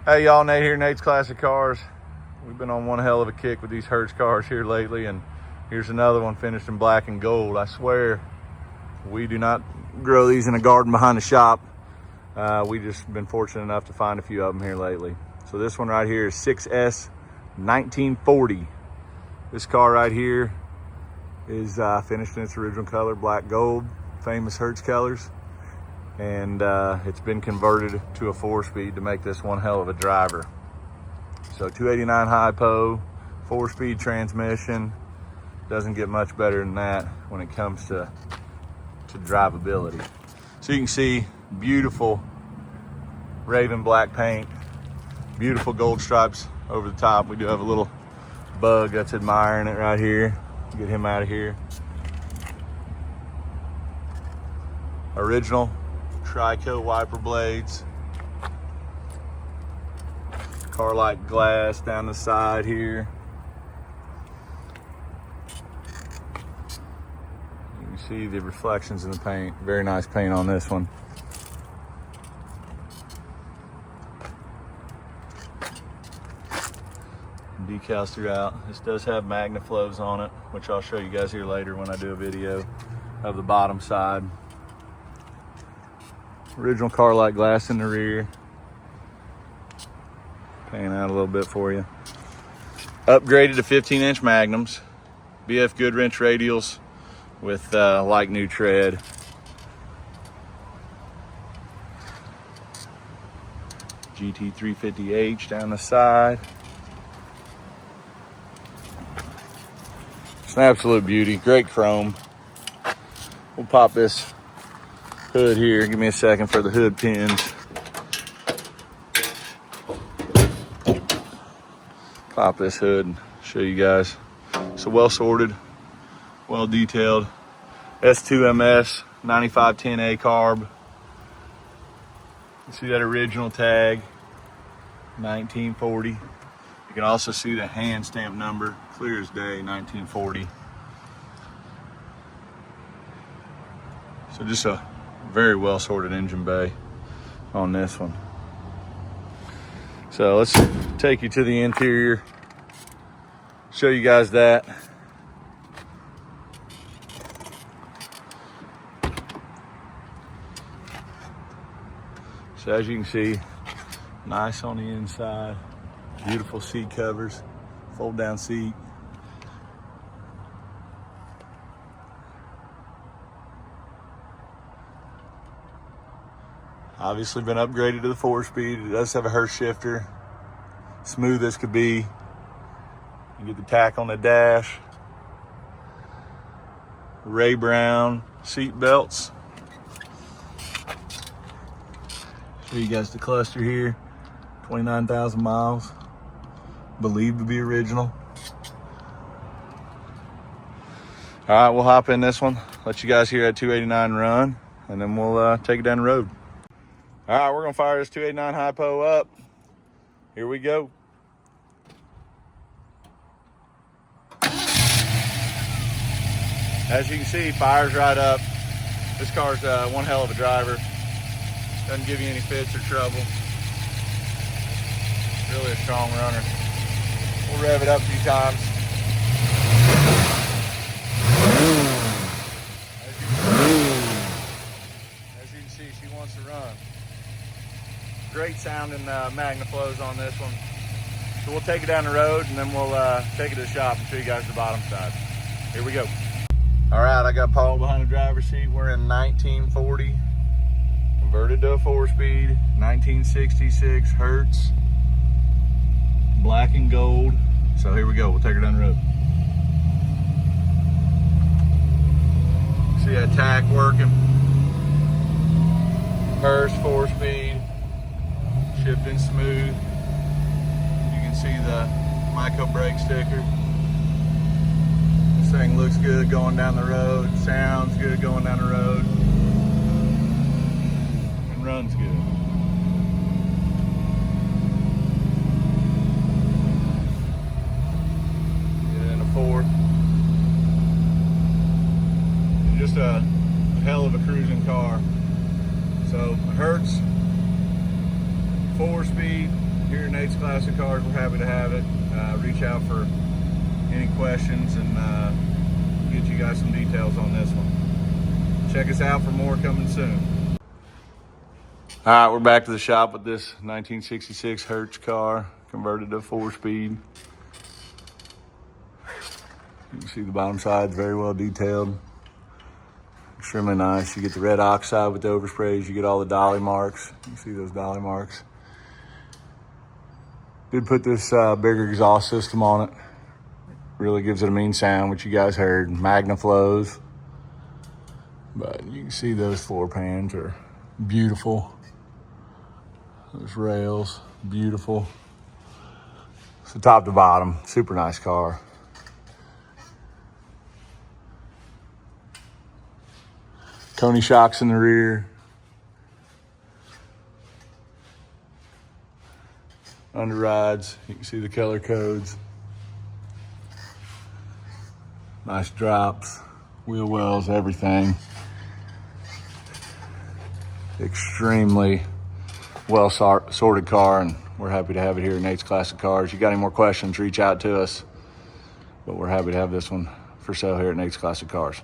Hey y'all, Nate here, Nate's Classic Cars. We've been on one hell of a kick with these Hertz cars here lately, and here's another one finished in black and gold. I swear, we do not grow these in a garden behind the shop. We just been fortunate enough to find a few of them here lately. So this one right here is 6S 1940. This car right here is finished in its original color, black gold, famous Hertz colors. And it's been converted to a 4-speed to make this one hell of a driver. So 289 hypo, 4-speed transmission. Doesn't get much better than that when it comes to drivability. So you can see beautiful raven black paint, beautiful gold stripes over the top. We do have a little bug that's admiring it right here. Get him out of here. Original Tri-Coat wiper blades, Carlite Glass down the side here. You can see the reflections in the paint. Very nice paint on this one. Decals throughout. This does have MagnaFlows on it, which I'll show you guys here later when I do a video of the bottom side. Original Carlite Glass in the rear. Pan out a little bit for you. Upgraded to 15-inch magnums. BF Goodwrench radials with like new tread. GT350H down the side. It's an absolute beauty. Great chrome. We'll pop this hood here. Give me a second for the hood pins. Pop this hood and show you guys. So well sorted, well detailed. S2MS 9510A carb. You see that original tag, 1940. You can also see the hand stamp number, clear as day, 1940. So just a very well sorted engine bay on this one. So let's take you to the interior, show you guys that. So as you can see, nice on the inside, beautiful seat covers, fold down seat. Obviously been upgraded to the 4-speed. It does have a Hertz shifter. Smooth as could be. You get the tack on the dash. Ray Brown seat belts. Show you guys the cluster here. 29,000 miles. Believed to be original. All right, we'll hop in this one. Let you guys hear that 289 run, and then we'll take it down the road. All right, we're gonna fire this 289 hypo up. Here we go. As you can see, fires right up. This car's one hell of a driver. Doesn't give you any fits or trouble. Really a strong runner. We'll rev it up a few times. As you can see, she wants to run. Great sounding MagnaFlows on this one. So we'll take it down the road and then we'll take it to the shop and show you guys the bottom side. Here we go. All right, I got Paul behind the driver's seat. We're in 1940, converted to a 4-speed, 1966 Hertz, black and gold. So here we go, we'll take her down the road. See that tack working. Hertz 4-speed. Shifting smooth. You can see the Micro brake sticker. This thing looks good going down the road. Sounds good going down the road. And runs good. Get it in a 4. Just a hell of a cruising car. So Hertz 4-speed, here at Nate's Classic Cars, we're happy to have it. Reach out for any questions and get you guys some details on this one. Check us out for more coming soon. All right, we're back to the shop with this 1966 Hertz car, converted to 4-speed. You can see the bottom side's very well detailed. Extremely nice. You get the red oxide with the oversprays. You get all the dolly marks. You see those dolly marks. Did put this bigger exhaust system on it. Really gives it a mean sound, which you guys heard. Magna flows. But you can see those floor pans are beautiful. Those rails, beautiful. So top to bottom, super nice car. Tony shocks in the rear. Underrides, you can see the color codes. Nice drops, wheel wells, everything. Extremely well sorted car, and we're happy to have it here at Nate's Classic Cars. You got any more questions, reach out to us. But we're happy to have this one for sale here at Nate's Classic Cars.